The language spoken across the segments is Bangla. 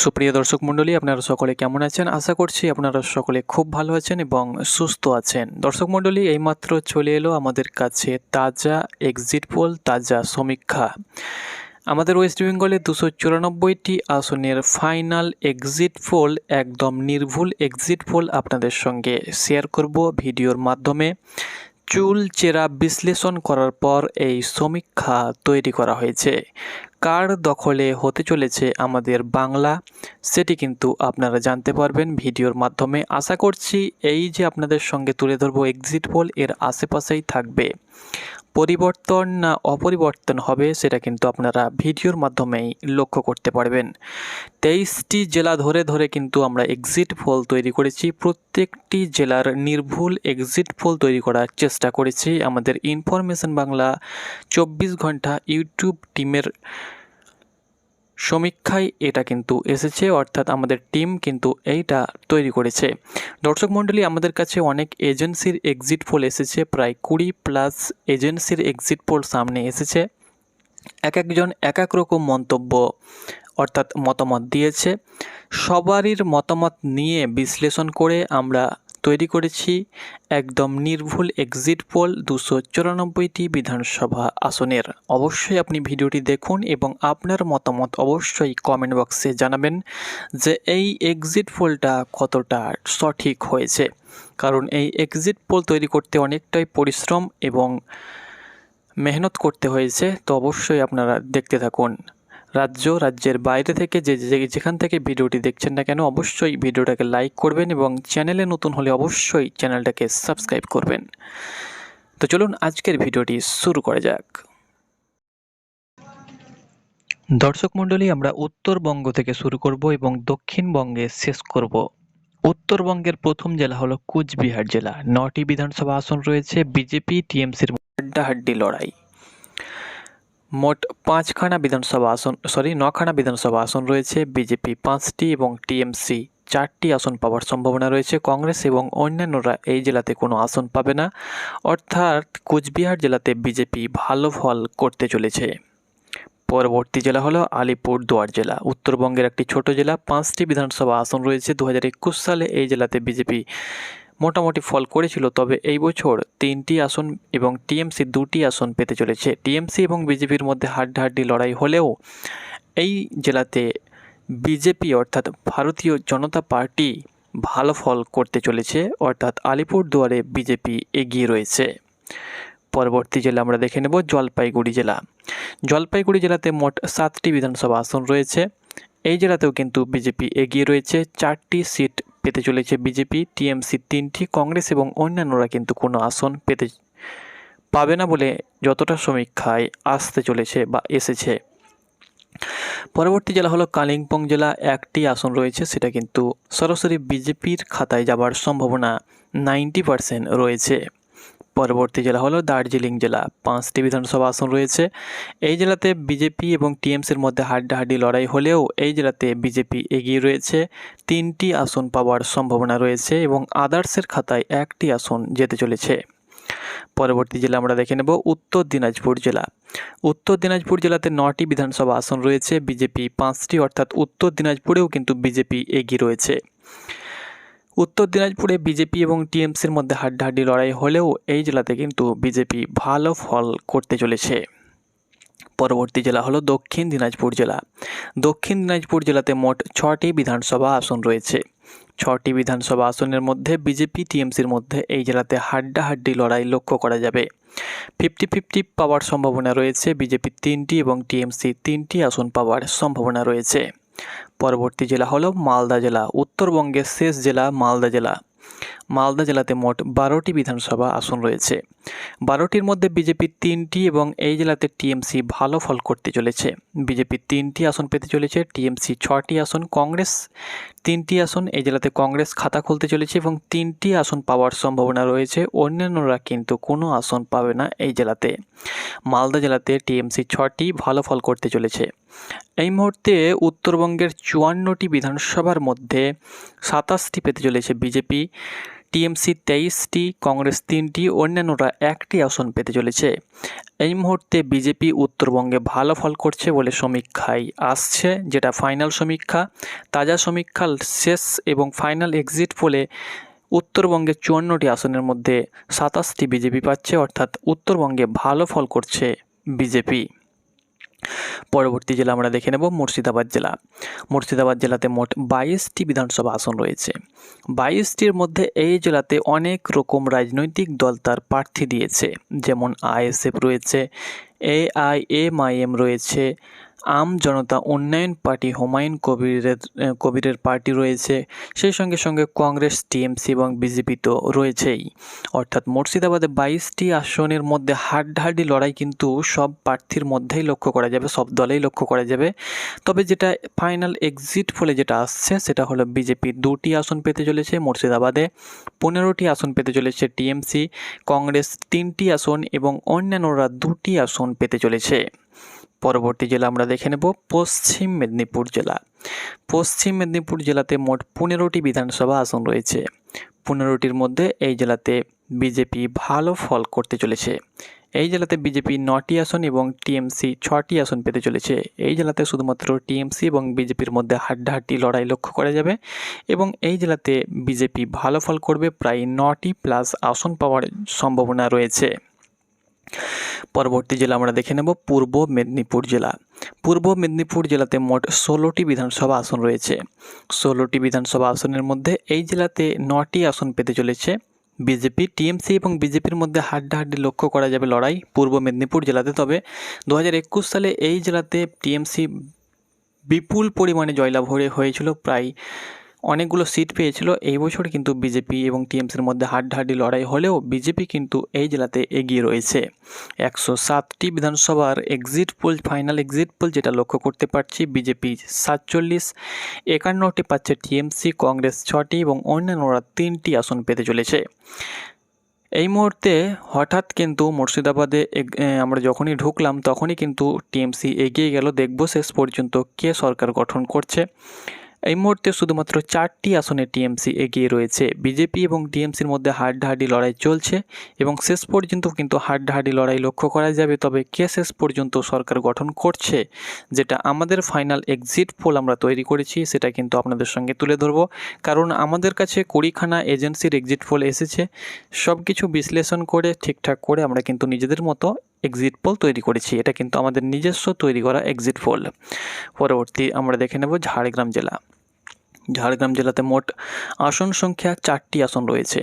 সুপ্রিয় দর্শক মণ্ডলী, আপনারা সকলে কেমন আছেন? আশা করছি আপনারা সকলে খুব ভালো আছেন এবং সুস্থ আছেন। দর্শক মণ্ডলী, এইমাত্র চলে এলো আমাদের কাছে তাজা এক্সিট পোল, তাজা সমীক্ষা। আমাদের ওয়েস্ট বেঙ্গলে 294টি আসনের ফাইনাল এক্সিট পোল, একদম নির্ভুল এক্সিট পোল আপনাদের সঙ্গে শেয়ার করব ভিডিওর মাধ্যমে। চুলচেরা বিশ্লেষণ করার পর এই সমীক্ষা তৈরি করা হয়েছে। কার দখলে হতে চলেছে আমাদের বাংলা, সেটি কিন্তু আপনারা জানতে পারবেন ভিডিওর মাধ্যমে। আশা করছি এই যে আপনাদের সঙ্গে তুলে ধরবো এক্সিট পোল, এর আশেপাশেই থাকবে। পরিবর্তন না অপরিবর্তন হবে সেটা কিন্তু আপনারা ভিডিওর মাধ্যমেই লক্ষ্য করতে পারবেন। 23টি জেলা ধরে ধরে কিন্তু আমরা এক্সিট পোল তৈরি করেছি। প্রত্যেকটি জেলার নির্ভুল এক্সিট পোল তৈরি করার চেষ্টা করেছি। আমাদের ইনফরমেশন বাংলা 24 ঘন্টা ইউটিউব টিমের সমীক্ষায় এটা কিন্তু এসেছে, অর্থাৎ আমাদের টিম কিন্তু এইটা তৈরি করেছে। দর্শক মণ্ডলী, আমাদের কাছে অনেক এজেন্সির এক্সিট পোল এসেছে, প্রায় 20+ এজেন্সির এক্সিট পোল সামনে এসেছে। এক একজন এক এক রকম মন্তব্য অর্থাৎ মতামত দিয়েছে। সবারই মতামত নিয়ে বিশ্লেষণ করে আমরা তৈরি করেছি একদম নির্ভুল এক্সিট পোল 294টি বিধানসভা আসনের। অবশ্যই আপনি ভিডিওটি দেখুন এবং আপনার মতামত অবশ্যই কমেন্ট বক্সে জানাবেন যে এই এক্সিট পোলটা কতটা সঠিক হয়েছে। কারণ এই এক্সিট পোল তৈরি করতে অনেকটাই পরিশ্রম এবং মেহনত করতে হয়েছে, তো অবশ্যই আপনারা দেখতে থাকুন। রাজ্যের বাইরে থেকে যেখান থেকে ভিডিওটি দেখছেন না কেন, অবশ্যই ভিডিওটাকে লাইক করবেন এবং চ্যানেলে নতুন হলে অবশ্যই চ্যানেলটাকে সাবস্ক্রাইব করবেন। তো চলুন আজকের ভিডিওটি শুরু করা যাক। দর্শক মণ্ডলী, আমরা উত্তরবঙ্গ থেকে শুরু করব এবং দক্ষিণবঙ্গে শেষ করব। উত্তরবঙ্গের প্রথম জেলা হলো কুচবিহার জেলা। 9টি বিধানসভা আসন রয়েছে। বিজেপি টিএমসির হাড্ডাহাড্ডি লড়াই। মোট 9খানা বিধানসভা আসন রয়েছে। বিজেপি 5টি এবং টিএমসি 4টি আসন পাওয়ার সম্ভাবনা রয়েছে। কংগ্রেস এবং অন্যান্যরা এই জেলাতে কোনো আসন পাবে না, অর্থাৎ কুচবিহার জেলাতে বিজেপি ভালো ফল করতে চলেছে। পরবর্তী জেলা হলো আলিপুরদুয়ার জেলা। উত্তরবঙ্গের একটি ছোট জেলা, 5টি বিধানসভা আসন রয়েছে। 2021 সালে এই জেলাতে বিজেপি মোটামুটি ফল করেছিল, তবে এই বছর 3টি আসন এবং টিএমসি 2টি আসন পেতে চলেছে। টিএমসি এবং বিজেপির মধ্যে হাড্ডাহাড্ডি লড়াই হলেও এই জেলাতে বিজেপি অর্থাৎ ভারতীয় জনতা পার্টি ভালো ফল করতে চলেছে, অর্থাৎ আলিপুরদুয়ারে বিজেপি এগিয়ে রয়েছে। পরবর্তী জেলা আমরা দেখে নেব জলপাইগুড়ি জেলা। জলপাইগুড়ি জেলাতে মোট 7টি বিধানসভা আসন রয়েছে। এই জেলাতেও কিন্তু বিজেপি এগিয়ে রয়েছে। 4টি সিট পেতে চলেছে বিজেপি, টিএমসি 3টি, কংগ্রেস এবং অন্যান্যরা কিন্তু কোনো আসন পাবে না বলে যতটা সমীক্ষায় আসতে চলেছে বা এসেছে। পরবর্তী জেলা হলো কালিম্পং জেলা। 1টি আসন রয়েছে, সেটা কিন্তু সরাসরি বিজেপির খাতায় যাবার সম্ভাবনা 90% রয়েছে। পরবর্তী জেলা হলো দার্জিলিং জেলা। 5টি বিধানসভা আসন রয়েছে। এই জেলাতে বিজেপি এবং টিএমসির মধ্যে হাড্ডাহাড্ডি লড়াই হলেও এই জেলাতে বিজেপি এগিয়ে রয়েছে। 3টি আসন পাওয়ার সম্ভাবনা রয়েছে এবং আদার্সের খাতায় 1টি আসন যেতে চলেছে। পরবর্তী জেলা আমরা দেখে নেব উত্তর দিনাজপুর জেলা। উত্তর দিনাজপুর জেলাতে 9টি বিধানসভা আসন রয়েছে। বিজেপি 5টি, অর্থাৎ উত্তর দিনাজপুরেও কিন্তু বিজেপি এগিয়ে রয়েছে। উত্তর দিনাজপুরে বিজেপি এবং টিএমসির মধ্যে হাড্ডাহাড্ডি লড়াই হলেও এই জেলাতে কিন্তু বিজেপি ভালো ফল করতে চলেছে। পরবর্তী জেলা হলো দক্ষিণ দিনাজপুর জেলা। দক্ষিণ দিনাজপুর জেলাতে মোট 6টি বিধানসভা আসন রয়েছে। 6টি বিধানসভা আসনের মধ্যে বিজেপি টিএমসির মধ্যে এই জেলাতে হাড্ডাহাড্ডি লড়াই লক্ষ্য করা যাবে। 50-50 পাওয়ার সম্ভাবনা রয়েছে। বিজেপি 3টি এবং টিএমসি 3টি আসন পাওয়ার সম্ভাবনা রয়েছে। পরবর্তী জেলা হলো মালদা জেলা। উত্তরবঙ্গের শেষ জেলা মালদা জেলা। মালদা জেলাতে মোট 12টি বিধানসভা আসন রয়েছে। 12টির মধ্যে বিজেপি 3টি এবং এই জেলাতে টিএমসি ভালো ফল করতে চলেছে। বিজেপি 3টি আসন পেতে চলেছে, টিএমসি 6টি আসন, কংগ্রেস 3টি আসন। এই জেলাতে কংগ্রেস খাতা খুলতে চলেছে এবং 3টি আসন পাওয়ার সম্ভাবনা রয়েছে। অন্যান্যরা কিন্তু কোনো আসন পাবে না এই জেলাতে। মালদা জেলাতে টিএমসি 6টি ভালো ফল করতে চলেছে। এই মুহূর্তে উত্তরবঙ্গের 54টি বিধানসভার মধ্যে 27টি পেতে চলেছে বিজেপি, টিএমসি 23টি, কংগ্রেস 3টি, অন্যান্যরা 1টি আসন পেতে চলেছে। এই মুহূর্তে বিজেপি উত্তরবঙ্গে ভালো ফল করছে বলে সমীক্ষায় আসছে, যেটা ফাইনাল সমীক্ষা। তাজা সমীক্ষা শেষ এবং ফাইনাল এক্সিট পোলে উত্তরবঙ্গে 54টি আসনের মধ্যে 27টি বিজেপি পাচ্ছে, অর্থাৎ উত্তরবঙ্গে ভালো ফল করছে বিজেপি। পরবর্তী জেলা আমরা দেখে নেব মুর্শিদাবাদ জেলা। মুর্শিদাবাদ জেলাতে মোট 22টি বিধানসভা আসন রয়েছে। 22টির মধ্যে এই জেলাতে অনেক রকম রাজনৈতিক দল তার প্রার্থী দিয়েছে, যেমন আইএসএফ রয়েছে, এআইএমআইএম রয়েছে, আম জনতা উন্নয়ন পার্টি হুমায়ুন কবিরের পার্টি রয়েছে, সেই সঙ্গে সঙ্গে কংগ্রেস, টিএমসি এবং বিজেপি তো রয়েছেই। অর্থাৎ মুর্শিদাবাদে 22টি আসনের মধ্যে হাড্ডাহাড্ডি লড়াই কিন্তু সব প্রার্থীর মধ্যেই লক্ষ্য করা যাবে, সব দলেই লক্ষ্য করা যাবে। তবে যেটা ফাইনাল এক্সিট পোলে যেটা আসছে সেটা হলো বিজেপি 2টি আসন পেতে চলেছে মুর্শিদাবাদে, 15টি আসন পেতে চলেছে টিএমসি, কংগ্রেস 3টি আসন এবং অন্যান্যরা 2টি আসন পেতে চলেছে। পরবর্তী জেলা আমরা দেখে নেব পশ্চিম মেদিনীপুর জেলা। পশ্চিম মেদিনীপুর জেলাতে মোট 15টি বিধানসভা আসন রয়েছে। 15টির মধ্যে এই জেলাতে বিজেপি ভালো ফল করতে চলেছে। এই জেলাতে বিজেপি 9টি আসন এবং টিএমসি 6টি আসন পেতে চলেছে। এই জেলাতে শুধুমাত্র টিএমসি এবং বিজেপির মধ্যে হাড্ডাহাড্ডি লড়াই লক্ষ্য করা যাবে এবং এই জেলাতে বিজেপি ভালো ফল করবে, প্রায় 9টি প্লাস আসন পাওয়ার সম্ভাবনা রয়েছে। পরবর্তী জেলা আমরা দেখে নেব পূর্ব মেদিনীপুর জেলা। পূর্ব মেদিনীপুর জেলাতে মোট 16টি বিধানসভা আসন রয়েছে। 16টি বিধানসভা আসনের মধ্যে এই জেলাতে 9টি আসন পেতে চলেছে বিজেপি। টিএমসি এবং বিজেপির মধ্যে হাড্ডাহাড্ডি লক্ষ্য করা যাবে লড়াই পূর্ব মেদিনীপুর জেলাতে। তবে 2021 সালে এই জেলাতে টিএমসি বিপুল পরিমাণে জয়লাভ হয়েছিল, প্রায় অনেকগুলো সিট পেয়েছিল। এই বছর কিন্তু বিজেপি এবং টিএমসির মধ্যে হাড্ডাহাড্ডি লড়াই হলেও বিজেপি কিন্তু এই জেলাতে এগিয়ে রয়েছে। 107টি বিধানসভার exit pole, final exit pole যেটা লক্ষ্য করতে পারছি, বিজেপি 47, 51টি পাচ্ছে টিএমসি, কংগ্রেস 6টি এবং অন্যান্যরা 3টি আসন পেতে চলেছে। এই মুহূর্তে হঠাৎ কিন্তু মুর্শিদাবাদে আমরা যখনই ঢুকলাম তখনই কিন্তু টিএমসি এগিয়ে গেল। দেখব শেষ পর্যন্ত কে সরকার গঠন করছে। এই মুহূর্তে শুধুমাত্র 4টি আসনে টিএমসি এগিয়ে রয়েছে। বিজেপি এবং টিএমসির মধ্যে হাড্ডাহাড্ডি লড়াই চলছে এবং শেষ পর্যন্ত কিন্তু হাড্ডাহাড্ডি লড়াই লক্ষ্য করা যাবে। তবে কে শেষ পর্যন্ত সরকার গঠন করছে, যেটা আমাদের ফাইনাল এক্সিট পোল আমরা তৈরি করেছি, সেটা কিন্তু আপনাদের সঙ্গে তুলে ধরব। কারণ আমাদের কাছে 20খানা এজেন্সির এক্সিট পোল এসেছে, সব কিছু বিশ্লেষণ করে ঠিকঠাক করে আমরা কিন্তু নিজেদের মতো এক্সিট পোল তৈরি করেছি। এটা কিন্তু আমাদের নিজস্ব তৈরি করা এক্সিট পোল। পরবর্তী আমরা দেখে নেব ঝাড়গ্রাম জেলা। ঝাড়গ্রাম জেলাতে মোট আসন সংখ্যা 4টি আসন রয়েছে।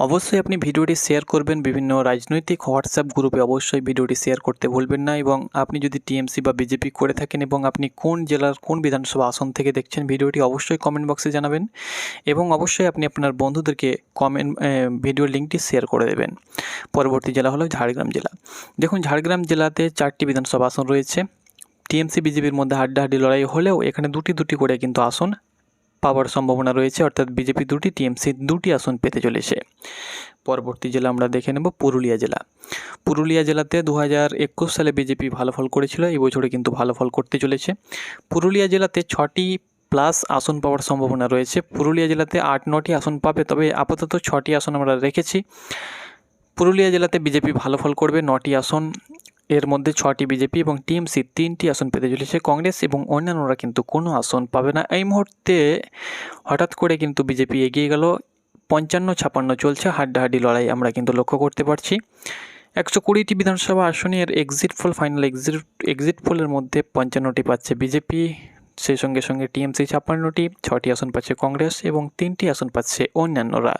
অবশ্যই আপনি ভিডিওটি শেয়ার করবেন, বিভিন্ন রাজনৈতিক হোয়াটসঅ্যাপ গ্রুপে অবশ্যই ভিডিওটি শেয়ার করতে ভুলবেন না। এবং আপনি যদি টিএমসি বা বিজেপি করে থাকেন এবং আপনি কোন জেলার কোন বিধানসভা আসন থেকে দেখছেন, ভিডিওটি অবশ্যই কমেন্ট বক্সে জানাবেন এবং অবশ্যই আপনি আপনার বন্ধুদেরকে ভিডিওর লিঙ্কটি শেয়ার করে দেবেন। পরবর্তী জেলা হলো ঝাড়গ্রাম জেলা। দেখুন, ঝাড়গ্রাম জেলাতে 4টি বিধানসভা আসন রয়েছে। টিএমসি বিজেপির মধ্যে হাড্ডাহাড্ডি লড়াই হলেও এখানে দুটি করে কিন্তু আসন পাওয়ার সম্ভাবনা রয়েছে, অর্থাৎ বিজেপি 2টি, টিএমসি 2টি আসন পেতে চলেছে। পরবর্তী জেলা আমরা দেখে নেব পুরুলিয়া জেলা। পুরুলিয়া জেলাতে 2021 সালে বিজেপি ভালো ফল করেছিল, এই বছরে কিন্তু ভালো ফল করতে চলেছে। পুরুলিয়া জেলাতে 6টি প্লাস আসন পাওয়ার সম্ভাবনা রয়েছে। পুরুলিয়া জেলাতে 8-9টি আসন পাবে, তবে আপাতত 6টি আসন আমরা রেখেছি। পুরুলিয়া জেলাতে বিজেপি ভালো ফল করবে, 9টি আসন, এর মধ্যে 6টি বিজেপি এবং টিএমসি 3টি আসন পেতে চলেছে। কংগ্রেস এবং অন্যান্যরা কিন্তু কোনো আসন পাবে না। এই মুহূর্তে হঠাৎ করে কিন্তু বিজেপি এগিয়ে গেল, 55-56 চলছে, হাড্ডাহাড্ডি লড়াই আমরা কিন্তু লক্ষ্য করতে পারছি। 120টি বিধানসভা আসনের এক্সিট পোল, ফাইনাল এক্সিট পোলের মধ্যে 55টি পাচ্ছে বিজেপি, সেই সঙ্গে সঙ্গে টিএমসি 56টি, 6টি আসন পাচ্ছে কংগ্রেস এবং 3টি আসন পাচ্ছে অন্যান্যরা।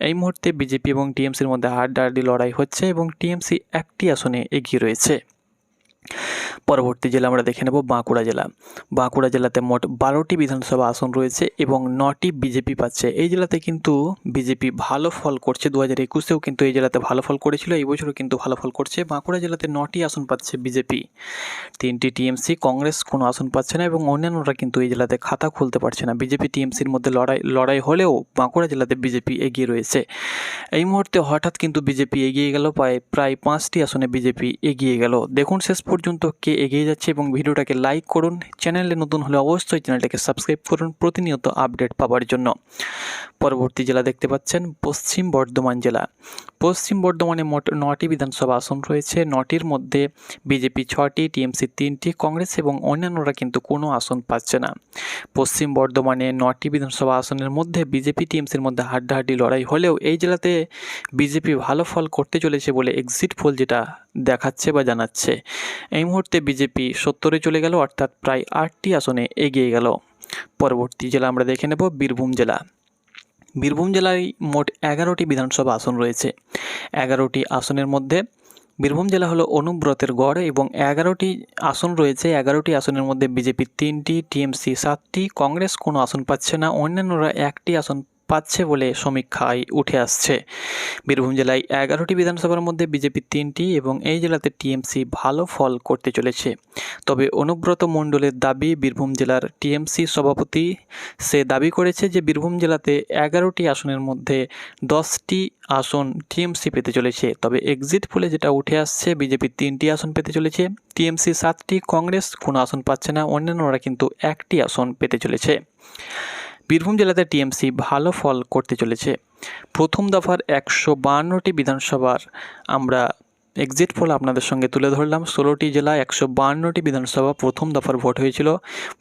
এই মুহূর্তে বিজেপি এবং টিএমসির মধ্যে হাড্ডাহাড্ডি লড়াই হচ্ছে এবং টিএমসি 1টি আসনে এগিয়ে রয়েছে। পরবর্তী জেলা আমরা দেখে নেব বাঁকুড়া জেলা। বাঁকুড়া জেলাতে মোট 12টি বিধানসভা আসন রয়েছে এবং 9টি বিজেপি পাচ্ছে। এই জেলাতে কিন্তু বিজেপি ভালো ফল করছে, 2021-এও কিন্তু এই জেলাতে ভালো ফল করেছিল, এই বছরও কিন্তু ভালো ফল করছে। বাঁকুড়া জেলাতে 9টি আসন পাচ্ছে বিজেপি, 3টি টিএমসি, কংগ্রেস কোনো আসন পাচ্ছে না এবং অন্যান্যরা কিন্তু এই জেলাতে খাতা খুলতে পারছে না। বিজেপি টিএমসির মধ্যে লড়াই হলেও বাঁকুড়া জেলাতে বিজেপি এগিয়ে রয়েছে। এই মুহূর্তে হঠাৎ কিন্তু বিজেপি এগিয়ে গেল, প্রায় 5টি আসনে বিজেপি এগিয়ে গেল। দেখুন শেষ পর্যন্ত কে এগিয়ে যাচ্ছে এবং ভিডিওটাকে লাইক করুন। চ্যানেলে নতুন হলে অবশ্যই চ্যানেলটাকে সাবস্ক্রাইব করুন প্রতিনিয়ত আপডেট পাওয়ার জন্য। পরবর্তী জেলা দেখতে পাচ্ছেন পশ্চিম বর্ধমান জেলা। পশ্চিম বর্ধমানে মোট 9টি বিধানসভা আসন রয়েছে। 9টির মধ্যে বিজেপি 6টি, টিএমসি 3টি, কংগ্রেস এবং অন্যান্যরা কিন্তু কোনো আসন পাচ্ছে না। পশ্চিম বর্ধমানে 9টি বিধানসভা আসনের মধ্যে বিজেপি টিএমসির মধ্যে হাড্ডাহাড্ডি লড়াই হলেও এই জেলাতে বিজেপি ভালো ফল করতে চলেছে বলে এক্সিট পোল যেটা দেখাচ্ছে বা জানাচ্ছে। এই মুহূর্তে বিজেপি 70-এ চলে গেল, অর্থাৎ প্রায় 8টি আসনে এগিয়ে গেল। পরবর্তী জেলা আমরা দেখে নেব বীরভূম জেলা। বীরভূম জেলায় মোট 11টি বিধানসভা আসন রয়েছে। 11টি আসনের মধ্যে বীরভূম জেলা হলো অনুব্রতের গড় এবং 11টি আসন রয়েছে। 11টি আসনের মধ্যে বিজেপি 3টি, টিএমসি 7টি, কংগ্রেস কোনো আসন পাচ্ছে না, অন্যান্যরা 1টি আসন পাচ্ছে বলে সমীক্ষায় উঠে আসছে। বীরভূম জেলায় 11টি বিধানসভার মধ্যে বিজেপি 3টি এবং এই জেলাতে টিএমসি ভালো ফল করতে চলেছে। তবে অনুব্রত মণ্ডলের দাবি, বীরভূম জেলার টিএমসি সভাপতি, সে দাবি করেছে যে বীরভূম জেলাতে 11টি আসনের মধ্যে 10টি আসন টিএমসি পেতে চলেছে। তবে এক্সিট পোলে যেটা উঠে আসছে, বিজেপি 3টি আসন পেতে চলেছে, টিএমসি 7টি, কংগ্রেস কোনো আসন পাচ্ছে না, অন্যান্যরা কিন্তু 1টি আসন পেতে চলেছে। বীরভূম জেলাতে টিএমসি ভালো ফল করতে চলেছে। প্রথম দফার 152টি বিধানসভার আমরা এক্সিট পোল আপনাদের সঙ্গে তুলে ধরলাম। 16টি জেলা, 152টি বিধানসভা প্রথম দফার ভোট হয়েছিল।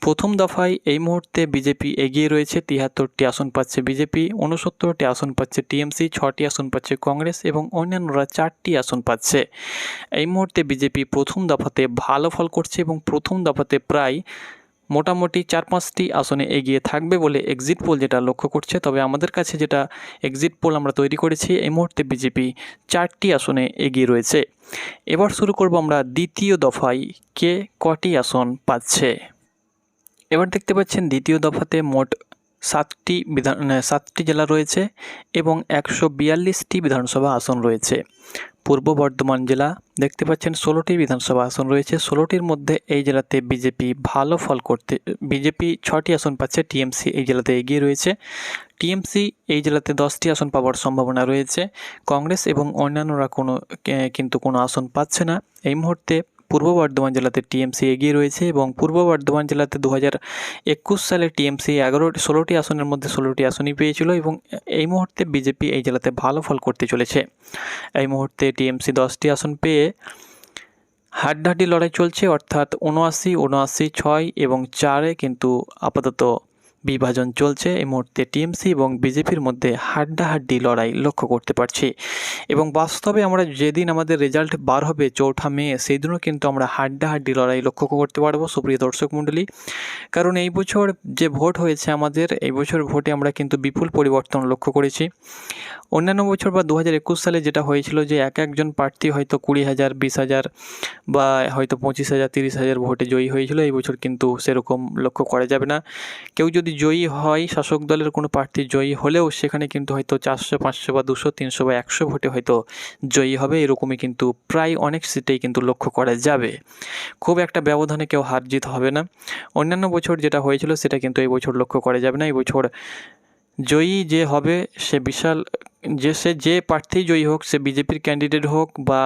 প্রথম দফায় এই মুহূর্তে বিজেপি এগিয়ে রয়েছে, 73টি আসন পাচ্ছে বিজেপি, 69টি আসন পাচ্ছে টিএমসি, 6টি আসন পাচ্ছে কংগ্রেস এবং অন্যান্যরা 4টি আসন পাচ্ছে। এই মুহূর্তে বিজেপি প্রথম দফাতে ভালো ফল করছে এবং প্রথম দফাতে প্রায় মোটামুটি 4-5টি আসনে এগিয়ে থাকবে বলে এক্সিট পোল যেটা লক্ষ্য করছে। তবে আমাদের কাছে যেটা এক্সিট পোল আমরা তৈরি করেছি, এই মুহূর্তে বিজেপি 4টি আসনে এগিয়ে রয়েছে। এবার শুরু করব আমরা দ্বিতীয় দফায় কে কটি আসন পাচ্ছে। এবার দেখতে পাচ্ছেন দ্বিতীয় দফাতে মোট 7টি জেলা রয়েছে এবং 142টি বিধানসভা আসন রয়েছে। পূর্ব বর্ধমান জেলা দেখতে পাচ্ছেন 16টি বিধানসভা আসন রয়েছে। 16টির মধ্যে এই জেলাতে বিজেপি ভালো ফল করতে, বিজেপি 6টি আসন পাচ্ছে, টিএমসি এই জেলাতে এগিয়ে রয়েছে। টিএমসি এই জেলাতে 10টি আসন পাওয়ার সম্ভাবনা রয়েছে। কংগ্রেস এবং অন্যান্যরা কিন্তু কোনো আসন পাচ্ছে না। এই মুহূর্তে পূর্ব বর্ধমান জেলাতে টিএমসি এগিয়ে রয়েছে এবং পূর্ব বর্ধমান জেলাতে 2021 সালে টিএমসি 16টি আসনের মধ্যে 16টি আসনই পেয়েছিল এবং এই মুহূর্তে বিজেপি এই জেলাতে ভালো ফল করতে চলেছে। এই মুহূর্তে টিএমসি 10টি আসন পেয়ে হাড্ডাহাড্ডি লড়াই চলছে, অর্থাৎ 79, 79, 6 এবং 4-এ কিন্তু আপাতত বিভাজন চলছে। এই মুহূর্তে টিএমসি এবং বিজেপির মধ্যে হাড্ডাহাড্ডি লড়াই লক্ষ্য করতে পারছি এবং বাস্তবে আমরা যেদিন আমাদের রেজাল্ট বার হবে 4 মে, সেই দিনও কিন্তু আমরা হাড্ডাহাড্ডি লড়াই লক্ষ্য করতে পারবো সুপ্রিয় দর্শক মণ্ডলী। কারণ এই বছর যে ভোট হয়েছে আমাদের, এই বছর ভোটে আমরা কিন্তু বিপুল পরিবর্তন লক্ষ্য করেছি। অন্যান্য বছর বা 2021 সালে যেটা হয়েছিল যে একজন প্রার্থী হয়তো 20,000, 20,000 বা হয়তো 25,000, 30,000 ভোটে জয়ী হয়েছিল। এই বছর কিন্তু সেরকম লক্ষ্য করা যাবে না। কেউ যদি জয়ী হয়, শাসক দলের কোনো প্রার্থী জয়ী হলেও সেখানে কিন্তু হয়তো 400, 500 বা 200, 300 বা 100 ভোটে হয়তো জয়ী হবে। এরকমই কিন্তু প্রায় অনেক সিটেই কিন্তু লক্ষ্য করা যাবে। খুব একটা ব্যবধানে কেউ হার জিত হবে না। অন্যান্য বছর যেটা হয়েছিল সেটা কিন্তু এই বছর লক্ষ্য করা যাবে না। এই বছর জয়ী যে হবে সে বিশাল, যে প্রার্থী জয়ী হোক, সে বিজেপির ক্যান্ডিডেট হোক বা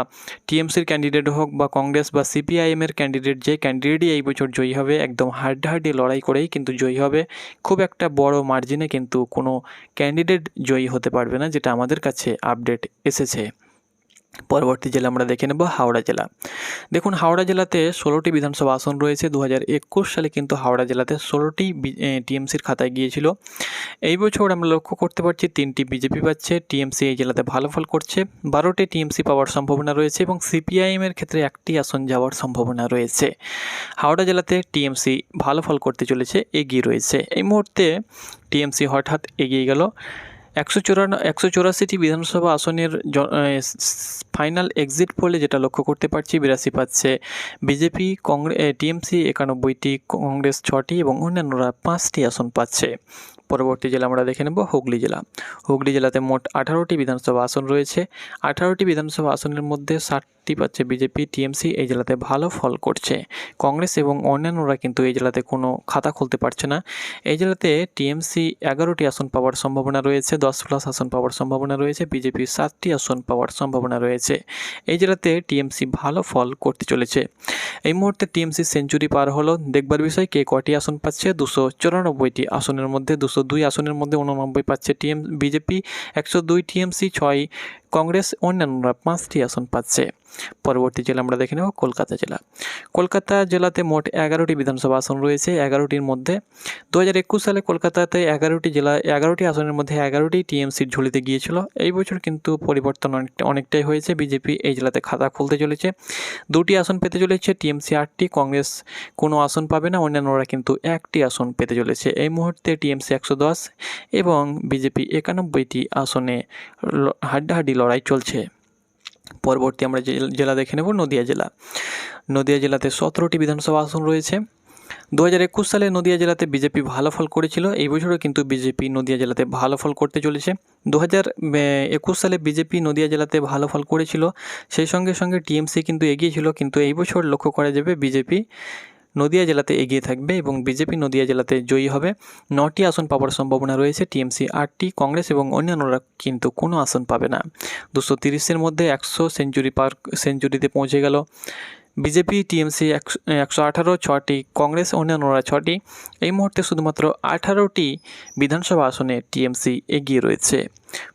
টিএমসির ক্যান্ডিডেট হোক বা কংগ্রেস বা সিপিআইএমের ক্যান্ডিডেট, যে ক্যান্ডিডেটই এই বছর জয়ী হবে একদম হাড্ডাহাড্ডি লড়াই করেই কিন্তু জয়ী হবে। খুব একটা বড় মার্জিনে কিন্তু কোনো ক্যান্ডিডেট জয়ী হতে পারবে না, যেটা আমাদের কাছে আপডেট এসেছে। পরবর্তী জেলা আমরা দেখে নেব হাওড়া জেলা। দেখুন, হাওড়া জেলাতে 16টি বিধানসভা আসন রয়েছে। 2021 সালে কিন্তু হাওড়া জেলাতে 16টি টিএমসির খাতায় গিয়েছিল। এই বছর আমরা লক্ষ্য করতে পারছি 3টি বিজেপি পাচ্ছে, টিএমসি এই জেলাতে ভালো ফল করছে, 12টি টিএমসি পাওয়ার সম্ভাবনা রয়েছে এবং সিপিআইএমের ক্ষেত্রে 1টি আসন যাওয়ার সম্ভাবনা রয়েছে। হাওড়া জেলাতে টিএমসি ভালো ফল করতে চলেছে, এগিয়ে রয়েছে। এই মুহূর্তে টিএমসি হঠাৎ এগিয়ে গেল। 184টি বিধানসভা আসনের ফাইনাল এক্সিট পোলে যেটা লক্ষ্য করতে পারছি, 82 পাচ্ছে বিজেপি, টিএমসি 91টি, কংগ্রেস 6টি এবং অন্যান্যরা 5টি আসন পাচ্ছে। পরবর্তী জেলা আমরা দেখে নেব হুগলি জেলা। হুগলি জেলাতে মোট 18টি বিধানসভা আসন রয়েছে। 18টি বিধানসভা আসনের মধ্যে 60টি পাচ্ছে বিজেপি। টিএমসি এই জেলাতে ভালো ফল করছে। কংগ্রেস এবং অন্যান্যরা কিন্তু এই জেলাতে কোনো খাতা খুলতে পারছে না। এই জেলাতে টিএমসি 11টি আসন পাওয়ার সম্ভাবনা রয়েছে, 10+ আসন পাওয়ার সম্ভাবনা রয়েছে। বিজেপি 7টি আসন পাওয়ার সম্ভাবনা রয়েছে। এই জেলাতে টিএমসি ভালো ফল করতে চলেছে। এই মুহূর্তে টিএমসি সেঞ্চুরি পার হলো। দেখবার বিষয় কে কটি আসন পাচ্ছে। 294টি আসনের মধ্যে 202 আসনের মধ্যে 89 পাচ্ছে বিজেপি, 102 টিএমসি, 6 কংগ্রেস, অন্যান্যরা 5টি আসন পাচ্ছে। পরবর্তী জেলা আমরা দেখে নেব কলকাতা জেলা। কলকাতা জেলাতে মোট 11টি বিধানসভা আসন রয়েছে। 11টির মধ্যে 2021 সালে কলকাতাতে 11টি আসনের মধ্যে 11টি টিএমসির ঝুলিতে গিয়েছিল। এই বছর কিন্তু পরিবর্তন অনেকটাই হয়েছে। বিজেপি এই জেলাতে খাতা খুলতে চলেছে। 2টি আসন পেতে চলেছে। টিএমসি 8টি, কংগ্রেস কোনো আসন পাবে না। অন্যান্যরা কিন্তু 1টি আসন পেতে চলেছে। এই মুহূর্তে টিএমসি 110 এবং বিজেপি 91টি আসনে হাড্ডাহাড্ডি লড়াই চলছে। পরবর্তী আমরা জেলা দেখে নেব নদিয়া জেলা। নদিয়া জেলাতে 17টি বিধানসভা আসন রয়েছে। 2021 সালে নদিয়া জেলাতে বিজেপি ভালো ফল করেছিল। এই বছরও কিন্তু বিজেপি নদিয়া জেলাতে ভালো ফল করতে চলেছে। 2021 সালে বিজেপি নদিয়া জেলাতে ভালো ফল করেছিল, সেই সঙ্গে সঙ্গে টিএমসি কিন্তু এগিয়ে ছিল। কিন্তু এই বছর লক্ষ্য করা যাবে বিজেপি নদিয়া জেলাতে এগিয়ে থাকবে এবং বিজেপি নদিয়া জেলাতে জয়ী হবে। 9টি আসন পাওয়ার সম্ভাবনা রয়েছে। টিএমসি 8টি, কংগ্রেস এবং অন্যান্যরা কিন্তু কোনো আসন পাবে না। 230-এর মধ্যে 100 সেঞ্চুরিতে পৌঁছে গেল বিজেপি। টিএমসি 118, 6টি কংগ্রেস, অন্যান্যরা 6টি। এই মুহূর্তে শুধুমাত্র 18টি বিধানসভা আসনে টিএমসি এগিয়ে রয়েছে।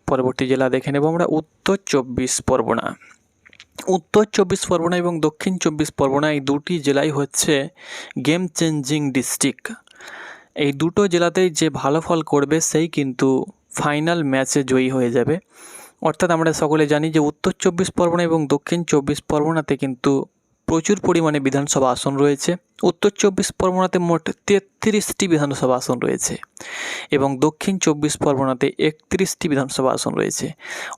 পরবর্তী জেলা দেখে নেব আমরা উত্তর 24 পরগনা। উত্তর 24 পরগনা এবং দক্ষিণ 24 পরগনা এই দুটি জেলাই হচ্ছে গেম চেঞ্জিং ডিস্ট্রিক্ট। এই দুটো জেলাতেই যে ভালো ফল করবে সেই কিন্তু ফাইনাল ম্যাচে জয়ী হয়ে যাবে। অর্থাৎ আমরা সকলে জানি যে উত্তর 24 পরগনা এবং দক্ষিণ 24 পরগনাতে কিন্তু প্রচুর পরিমাণে বিধানসভা আসন রয়েছে। উত্তর 24 পরগনাতে মোট 33টি বিধানসভা আসন রয়েছে এবং দক্ষিণ 24 পরগনাতে 31টি বিধানসভা আসন রয়েছে।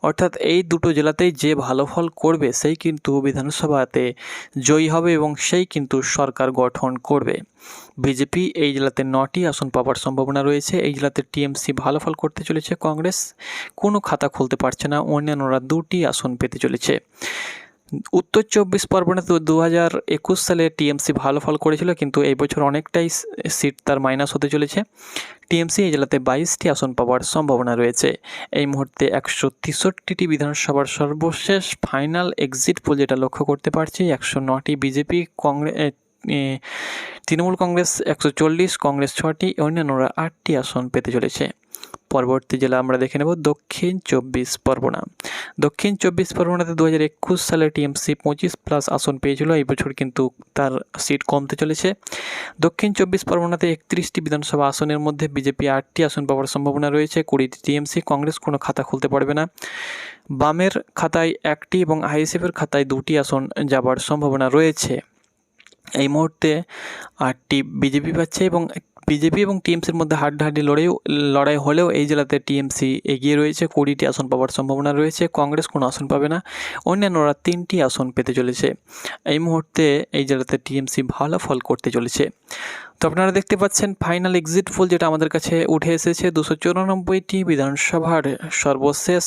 অর্থাৎ এই দুটো জেলাতেই যে ভালো ফল করবে সেই কিন্তু বিধানসভাতে জয়ী হবে এবং সেই কিন্তু সরকার গঠন করবে। বিজেপি এই জেলাতে 9টি আসন পাওয়ার সম্ভাবনা রয়েছে। এই জেলাতে টিএমসি ভালো ফল করতে চলেছে। কংগ্রেস কোনো খাতা খুলতে পারছে না। অন্যান্যরা 2টি আসন পেতে চলেছে। উত্তর 24 পরগনাতে 2021 সালে টিএমসি ভালো ফল করেছিল, কিন্তু এই বছর অনেকটাই সিট তার মাইনাস হতে চলেছে। টিএমসি এই জেলাতে 22টি আসন পাওয়ার সম্ভাবনা রয়েছে। এই মুহূর্তে 163টি বিধানসভার সর্বশেষ ফাইনাল এক্সিট পোল যেটা লক্ষ্য করতে পারছি, 109টি বিজেপি, তৃণমূল কংগ্রেস 140, কংগ্রেস 6টি, অন্যান্যরা 8টি আসন পেতে চলেছে। পরবর্তী জেলা আমরা দেখে নেব দক্ষিণ 24 পরগনা। দক্ষিণ 24 পরগনাতে 2021 সালে টিএমসি 25+ আসন পেয়েছিল। এই বছর কিন্তু তার সিট কমতে চলেছে। দক্ষিণ 24 পরগনাতে 31টি বিধানসভা আসনের মধ্যে বিজেপি 8টি আসন পাওয়ার সম্ভাবনা রয়েছে। 20টি টিএমসি, কংগ্রেস কোনো খাতা খুলতে পারবে না। বামের খাতায় 1টি এবং আইএসএফের খাতায় 2টি আসন যাবার সম্ভাবনা রয়েছে। এই মুহূর্তে 8টি বিজেপি পাচ্ছে এবং বিজেপি এবং টিএমসির মধ্যে হাড্ডাহাড্ডি লড়াই হলেও এই জেলাতে টিএমসি এগিয়ে রয়েছে। 20টি আসন পাওয়ার সম্ভাবনা রয়েছে। কংগ্রেস কোনো আসন পাবে না। অন্যান্যরা 3টি আসন পেতে চলেছে। এই মুহূর্তে এই জেলাতে টিএমসি ভালো ফল করতে চলেছে। তো আপনারা দেখতে পাচ্ছেন ফাইনাল এক্সিট পোল যেটা আমাদের কাছে উঠে এসেছে। 294টি বিধানসভার সর্বশেষ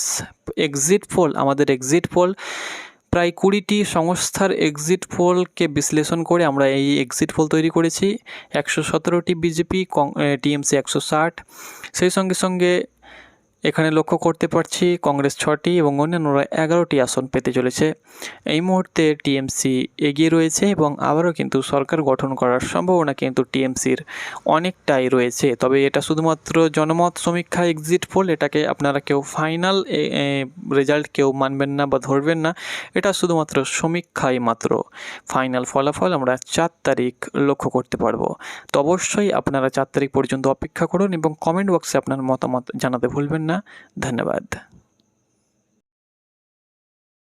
এক্সিট পোল, আমাদের এক্সিট পোল প্রায় 20টি সংস্থার এক্সিট পোলকে বিশ্লেষণ করে আমরা এই এক্সিট পোল তৈরি করেছি। 117টি বিজেপি, টিএমসি 160, সেই সঙ্গে সঙ্গে এখানে লক্ষ্য করতে পারছি কংগ্রেস 6টি এবং অন্যান্যরা 11টি আসন পেতে চলেছে। এই মুহূর্তে টিএমসি এগিয়ে রয়েছে এবং আবারও কিন্তু সরকার গঠন করার সম্ভাবনা কিন্তু টিএমসির অনেকটাই রয়েছে। তবে এটা শুধুমাত্র জনমত সমীক্ষা এক্সিট পোল, এটাকে আপনারা কেউ ফাইনাল রেজাল্ট কেউ মানবেন না বা ধরবেন না। এটা শুধুমাত্র সমীক্ষাই মাত্র। ফাইনাল ফলাফল আমরা 4 তারিখ লক্ষ্য করতে পারবো। তো অবশ্যই আপনারা 4 তারিখ পর্যন্ত অপেক্ষা করুন এবং কমেন্ট বক্সে আপনার মতামত জানাতে ভুলবেন না। ধন্যবাদ।